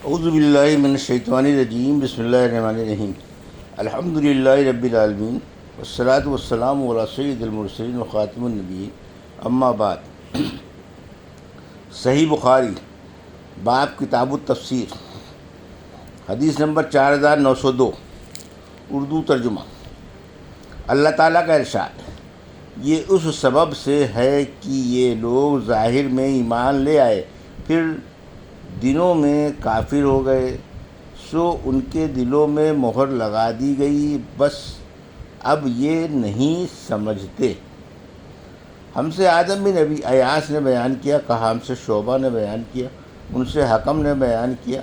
اعوذ باللہ من الشیطان الرجیم، بسم اللہ الرحمن الرحیم۔ الحمد للہ رب العالمین، والصلاة والسلام علی سید المرسلین وخاتم النبیین، اما بعد۔ صحیح بخاری باب کتاب التفسیر، حدیث نمبر 4902، اردو ترجمہ۔ اللہ تعالیٰ کا ارشاد، یہ اس سبب سے ہے کہ یہ لوگ ظاہر میں ایمان لے آئے، پھر دنوں میں کافر ہو گئے، سو ان کے دلوں میں مہر لگا دی گئی، بس اب یہ نہیں سمجھتے۔ ہم سے آدم بن ابی ایاس نے بیان کیا، کہا ہم سے شعبہ نے بیان کیا، ان سے حکم نے بیان کیا،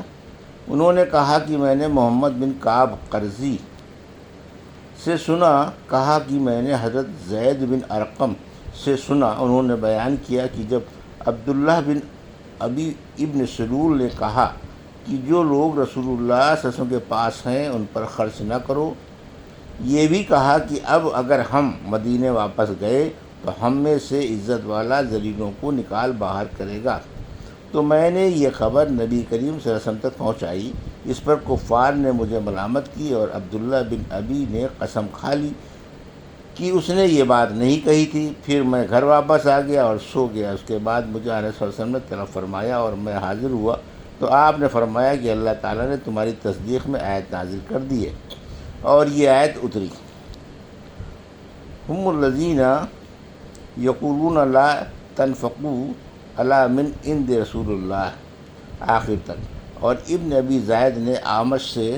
انہوں نے کہا کہ میں نے محمد بن کعب قرظی سے سنا، کہا کہ میں نے حضرت زید بن ارقم سے سنا، انہوں نے بیان کیا کہ جب عبداللہ بن ابی ابن سلول نے کہا کہ جو لوگ رسول اللہ صلی اللہ علیہ وسلم کے پاس ہیں ان پر خرچ نہ کرو، یہ بھی کہا کہ اب اگر ہم مدینے واپس گئے تو ہم میں سے عزت والا ذلیلوں کو نکال باہر کرے گا، تو میں نے یہ خبر نبی کریم صلی اللہ علیہ وسلم تک پہنچائی۔ اس پر کفار نے مجھے ملامت کی اور عبداللہ بن ابی نے قسم کھا لی کہ اس نے یہ بات نہیں کہی تھی۔ پھر میں گھر واپس آ گیا اور سو گیا۔ اس کے بعد مجھے آنے صلی اللہ علیہ وسلم نے طلب فرمایا اور میں حاضر ہوا تو آپ نے فرمایا کہ اللہ تعالیٰ نے تمہاری تصدیق میں آیت نازل کر دی ہے، اور یہ آیت اتری، ہم الذین یقولون لا تنفقوا علی من عند رسول اللہ، آخر تک۔ اور ابن ابی زید نے اعمش سے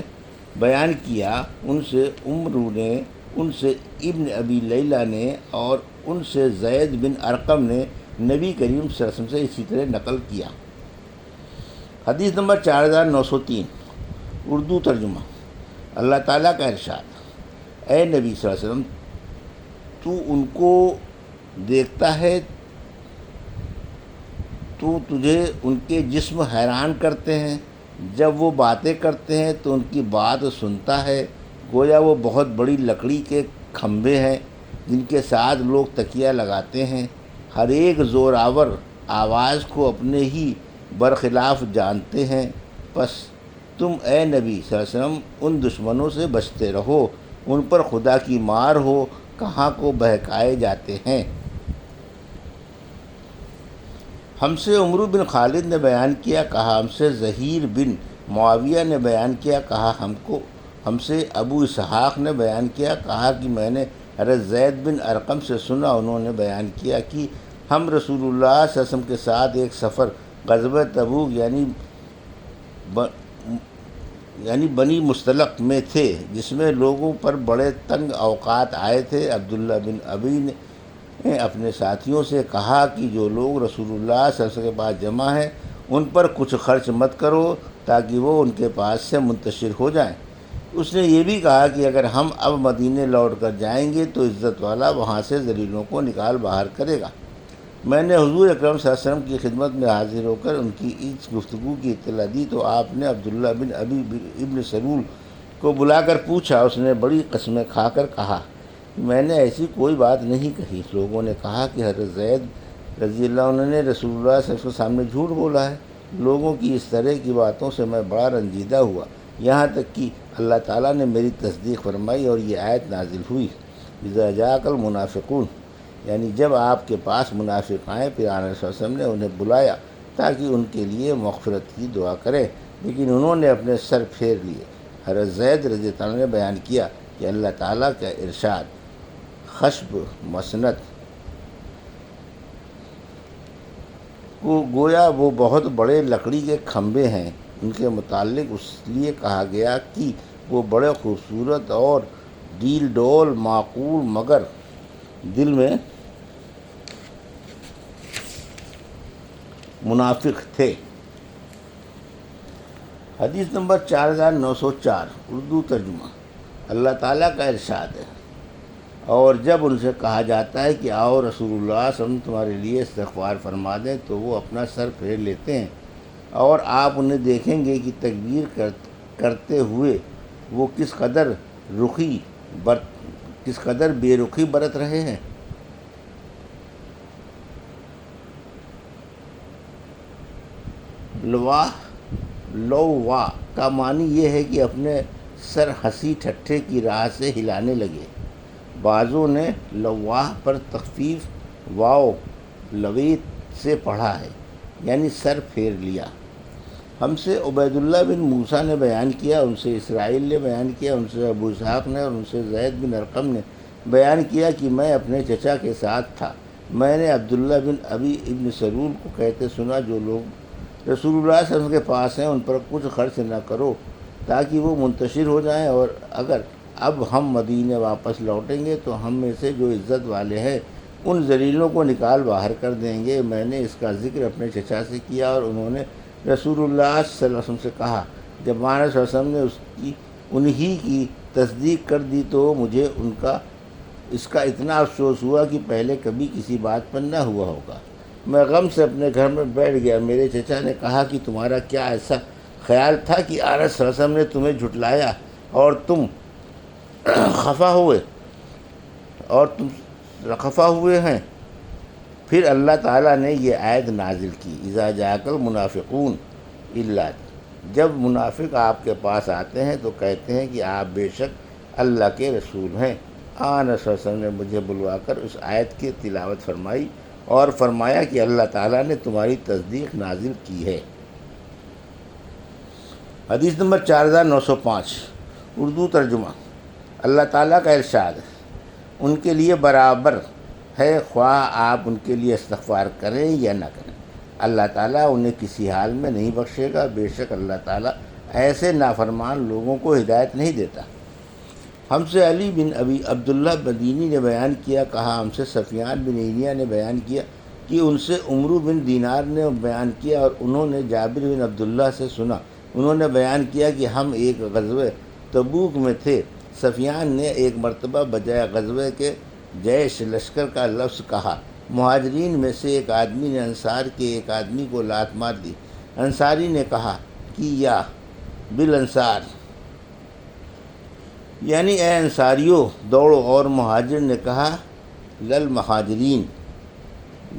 بیان کیا، ان سے عمرو نے، ان سے ابن ابی لیلہ نے، اور ان سے زید بن ارقم نے نبی کریم صلی اللہ علیہ وسلم سے اسی طرح نقل کیا۔ حدیث نمبر 4903، اردو ترجمہ۔ اللہ تعالیٰ کا ارشاد، اے نبی صلی اللہ علیہ وسلم، تو ان کو دیکھتا ہے تو تجھے ان کے جسم حیران کرتے ہیں، جب وہ باتیں کرتے ہیں تو ان کی بات سنتا ہے، گویا وہ بہت بڑی لکڑی کے کھمبے ہیں جن کے ساتھ لوگ تکیہ لگاتے ہیں، ہر ایک زوراور آواز کو اپنے ہی برخلاف جانتے ہیں۔ پس تم اے نبی صلی اللہ علیہ وسلم ان دشمنوں سے بچتے رہو، ان پر خدا کی مار ہو، کہاں کو بہکائے جاتے ہیں۔ ہم سے عمرو بن خالد نے بیان کیا، کہا ہم سے زہیر بن معاویہ نے بیان کیا، کہا ہم سے ابو اسحاق نے بیان کیا، کہا کہ میں نے حضرت زید بن ارقم سے سنا، انہوں نے بیان کیا کہ ہم رسول اللہ صلی اللہ علیہ وسلم کے ساتھ ایک سفر غزوہ تبوک یعنی بنی مستلق میں تھے، جس میں لوگوں پر بڑے تنگ اوقات آئے تھے۔ عبداللہ بن ابی نے اپنے ساتھیوں سے کہا کہ جو لوگ رسول اللہ صلی اللہ علیہ وسلم کے پاس جمع ہیں ان پر کچھ خرچ مت کرو تاکہ وہ ان کے پاس سے منتشر ہو جائیں۔ اس نے یہ بھی کہا کہ اگر ہم اب مدینے لوٹ کر جائیں گے تو عزت والا وہاں سے ذلیلوں کو نکال باہر کرے گا۔ میں نے حضور اکرم صلی اللہ علیہ وسلم کی خدمت میں حاضر ہو کر ان کی اس گفتگو کی اطلاع دی تو آپ نے عبداللہ بن ابی ابن سلول کو بلا کر پوچھا۔ اس نے بڑی قسمیں کھا کر کہا کہ میں نے ایسی کوئی بات نہیں کہی۔ لوگوں نے کہا کہ حضرت زید رضی اللہ عنہ نے رسول اللہ صلی اللہ علیہ وسلم کے سامنے جھوٹ بولا ہے۔ لوگوں کی اس طرح کی باتوں سے میں بڑا رنجیدہ ہوا، یہاں تک کہ اللہ تعالیٰ نے میری تصدیق فرمائی اور یہ آیت نازل ہوئی، اذا جاءک المنافقون، یعنی جب آپ کے پاس منافق آئیں، پھر آنے صلی اللہ علیہ وسلم نے انہیں بلایا تاکہ ان کے لیے مغفرت کی دعا کریں، لیکن انہوں نے اپنے سر پھیر لیے۔ حضرت زید رضی اللہ عنہ نے بیان کیا کہ اللہ تعالیٰ کا ارشاد، خشب مسنت کو گویا وہ بہت بڑے لکڑی کے کھمبے ہیں، ان کے متعلق اس لیے کہا گیا کہ وہ بڑے خوبصورت اور ڈیل ڈول معقول مگر دل میں منافق تھے۔ حدیث نمبر 4904، اردو ترجمہ۔ اللہ تعالیٰ کا ارشاد ہے، اور جب ان سے کہا جاتا ہے کہ آؤ رسول اللہ صلی اللہ علیہ وسلم تمہارے لیے استغفار فرما دیں تو وہ اپنا سر پھیر لیتے ہیں، اور آپ انہیں دیکھیں گے کہ تکبیر کرتے ہوئے وہ کس قدر بے رخی برت رہے ہیں۔ لوا کا معنی یہ ہے کہ اپنے سر ہنسی ٹھٹھے کی راہ سے ہلانے لگے۔ بعضوں نے لواہ پر تخفیف واو لویت سے پڑھا ہے، یعنی سر پھیر لیا۔ ہم سے عبید اللہ بن موسیٰ نے بیان کیا، ان سے اسرائیل نے بیان کیا، ان سے ابو اسحاق نے اور ان سے زید بن ارقم نے بیان کیا کہ میں اپنے چچا کے ساتھ تھا۔ میں نے عبداللہ بن ابی ابن سلول کو کہتے سنا، جو لوگ رسول اللہ صلی اللہ علیہ وسلم کے پاس ہیں ان پر کچھ خرچ نہ کرو تاکہ وہ منتشر ہو جائیں، اور اگر اب ہم مدینے واپس لوٹیں گے تو ہم میں سے جو عزت والے ہیں ان ذلیلوں کو نکال باہر کر دیں گے۔ میں نے اس کا ذکر اپنے چچا سے کیا اور انہوں نے رسول اللہ صلی اللہ علیہ وسلم سے کہا۔ جب مانا صلی اللہ علیہ وسلم نے انہی کی تصدیق کر دی تو مجھے اس کا اتنا افسوس ہوا کہ پہلے کبھی کسی بات پر نہ ہوا ہوگا۔ میں غم سے اپنے گھر میں بیٹھ گیا۔ میرے چچا نے کہا کہ تمہارا کیا ایسا خیال تھا کہ آنس صلی اللہ علیہ وسلم نے تمہیں جھٹلایا اور تم خفا ہوئے ہیں؟ پھر اللہ تعالیٰ نے یہ آیت نازل کی، اذا جاءک المنافقون الا، جب منافق آپ کے پاس آتے ہیں تو کہتے ہیں کہ آپ بے شک اللہ کے رسول ہیں۔ آنس صلی اللہ علیہ وسلم نے مجھے بلوا کر اس آیت کی تلاوت فرمائی اور فرمایا کہ اللہ تعالیٰ نے تمہاری تصدیق نازل کی ہے۔ حدیث نمبر 4905 اردو ترجمہ۔ اللہ تعالیٰ کا ارشاد ہے، ان کے لیے برابر ہے خواہ آپ ان کے لیے استغفار کریں یا نہ کریں، اللہ تعالیٰ انہیں کسی حال میں نہیں بخشے گا، بے شک اللہ تعالیٰ ایسے نافرمان لوگوں کو ہدایت نہیں دیتا۔ ہم سے علی بن ابی عبداللہ مدینی نے بیان کیا، کہا ہم سے سفیان بن عینیہ نے بیان کیا کہ ان سے عمرو بن دینار نے بیان کیا اور انہوں نے جابر بن عبداللہ سے سنا، انہوں نے بیان کیا کہ ہم ایک غزوہ تبوک میں تھے۔ سفیان نے ایک مرتبہ بجائے غزوہ کے جیش لشکر کا لفظ کہا۔ مہاجرین میں سے ایک آدمی نے انصار کے ایک آدمی کو لات مار دی۔ انصاری نے کہا کہ یا بالانصار، یعنی اے انصاریوں دوڑو، اور مہاجر نے کہا لل مہاجرین،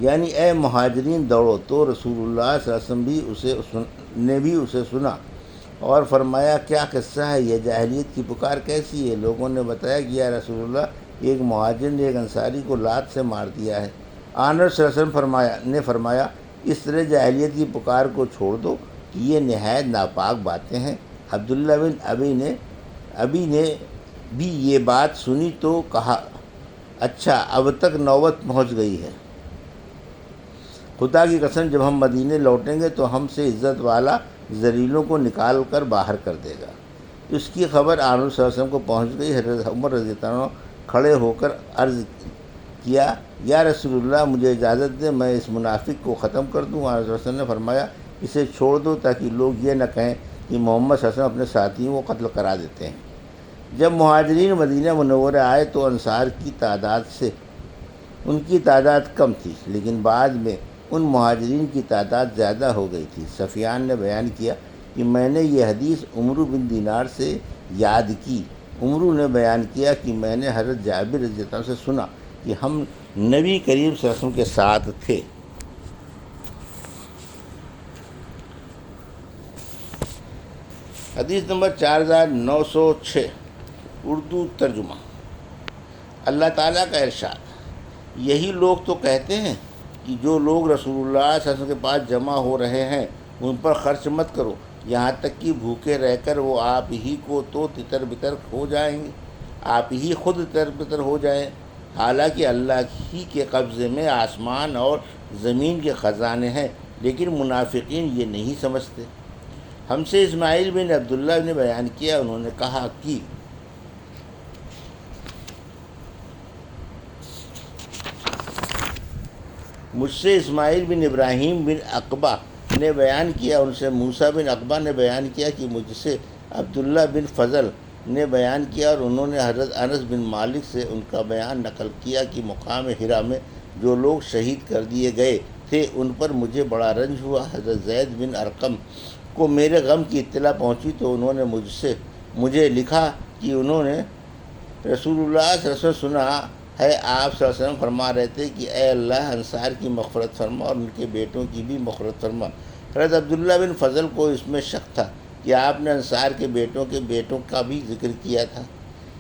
یعنی اے مہاجرین دوڑو۔ تو رسول اللہ صلی اللہ علیہ وسلم نے بھی اسے سنا اور فرمایا کیا قصہ ہے، یہ جاہلیت کی پکار کیسی ہے؟ لوگوں نے بتایا کہ یا رسول اللہ، ایک مہاجر نے ایک انصاری کو لات سے مار دیا ہے۔ آنس صلی اللہ علیہ وسلم نے فرمایا اس طرح جاہلیت کی پکار کو چھوڑ دو کہ یہ نہایت ناپاک باتیں ہیں۔ عبداللہ بن ابی نے بھی یہ بات سنی تو کہا اچھا اب تک نوبت پہنچ گئی ہے، خدا کی قسم جب ہم مدینے لوٹیں گے تو ہم سے عزت والا ذلیلوں کو نکال کر باہر کر دے گا۔ اس کی خبر آنس صلی اللہ علیہ وسلم کو پہنچ گئی۔ حضرت عمر رضی اللہ عنہ کھڑے ہو کر عرض کیا یا رسول اللہ مجھے اجازت دیں میں اس منافق کو ختم کر دوں۔ آنس صلی اللہ علیہ وسلم نے فرمایا اسے چھوڑ دو تاکہ لوگ یہ نہ کہیں کہ محمد صلی اللہ علیہ وسلم اپنے ساتھیوں کو قتل کرا دیتے ہیں۔ جب مہاجرین مدینہ منورہ آئے تو انصار کی تعداد سے ان کی تعداد کم تھی، لیکن بعد میں ان مہاجرین کی تعداد زیادہ ہو گئی تھی۔ سفیان نے بیان کیا کہ میں نے یہ حدیث عمرو بن دینار سے یاد کی۔ عمرو نے بیان کیا کہ میں نے حضرت جابر رضی اللہ عنہ سے سنا کہ ہم نبی کریم صلی اللہ علیہ وسلم کے ساتھ تھے۔ حدیث نمبر 4906 اردو ترجمہ۔ اللہ تعالیٰ کا ارشاد، یہی لوگ تو کہتے ہیں کہ جو لوگ رسول اللہ صلی اللہ علیہ وسلم کے پاس جمع ہو رہے ہیں ان پر خرچ مت کرو، یہاں تک کہ بھوکے رہ کر وہ آپ ہی کو تو تتر بتر ہو جائیں گے، آپ ہی خود تتر بتر ہو جائیں، حالانکہ اللہ ہی کے قبضے میں آسمان اور زمین کے خزانے ہیں، لیکن منافقین یہ نہیں سمجھتے۔ ہم سے اسماعیل بن عبداللہ نے بیان کیا، انہوں نے کہا کہ مجھ سے اسماعیل بن ابراہیم بن عقبہ نے بیان کیا، ان سے موسیٰ بن عقبہ نے بیان کیا کہ مجھ سے عبداللہ بن فضل نے بیان کیا، اور انہوں نے حضرت انس بن مالک سے ان کا بیان نقل کیا کہ مقام حرا میں جو لوگ شہید کر دیے گئے تھے ان پر مجھے بڑا رنج ہوا۔ حضرت زید بن ارقم کو میرے غم کی اطلاع پہنچی تو انہوں نے مجھے لکھا کہ انہوں نے رسول اللہ صلی اللہ علیہ وسلم سنا ہے آپ صلی اللہ علیہ وسلم فرما رہے تھے کہ اے اللہ انصار کی مغفرت فرما اور ان کے بیٹوں کی بھی مغفرت فرما۔ حضرت عبداللہ بن فضل کو اس میں شک تھا کہ آپ نے انصار کے بیٹوں کا بھی ذکر کیا تھا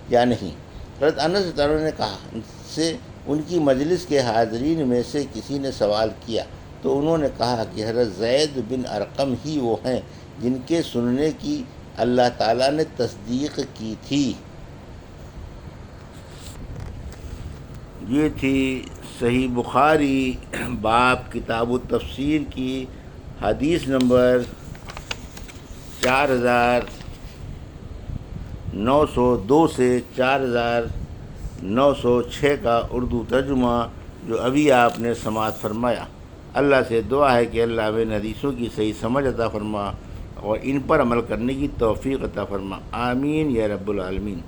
یا نہیں۔ حضرت انس رضی اللہ عنہ نے کہا، ان سے ان کی مجلس کے حاضرین میں سے کسی نے سوال کیا تو انہوں نے کہا کہ حضرت زید بن ارقم ہی وہ ہیں جن کے سننے کی اللہ تعالیٰ نے تصدیق کی تھی۔ یہ تھی صحیح بخاری باب کتاب التفسیر کی حدیث نمبر 4902 سے 4906 کا اردو ترجمہ جو ابھی آپ نے سماعت فرمایا۔ اللہ سے دعا ہے کہ اللہ ہمیں حدیثوں کی صحیح سمجھ عطا فرما اور ان پر عمل کرنے کی توفیق عطا فرما، آمین یا رب العالمین۔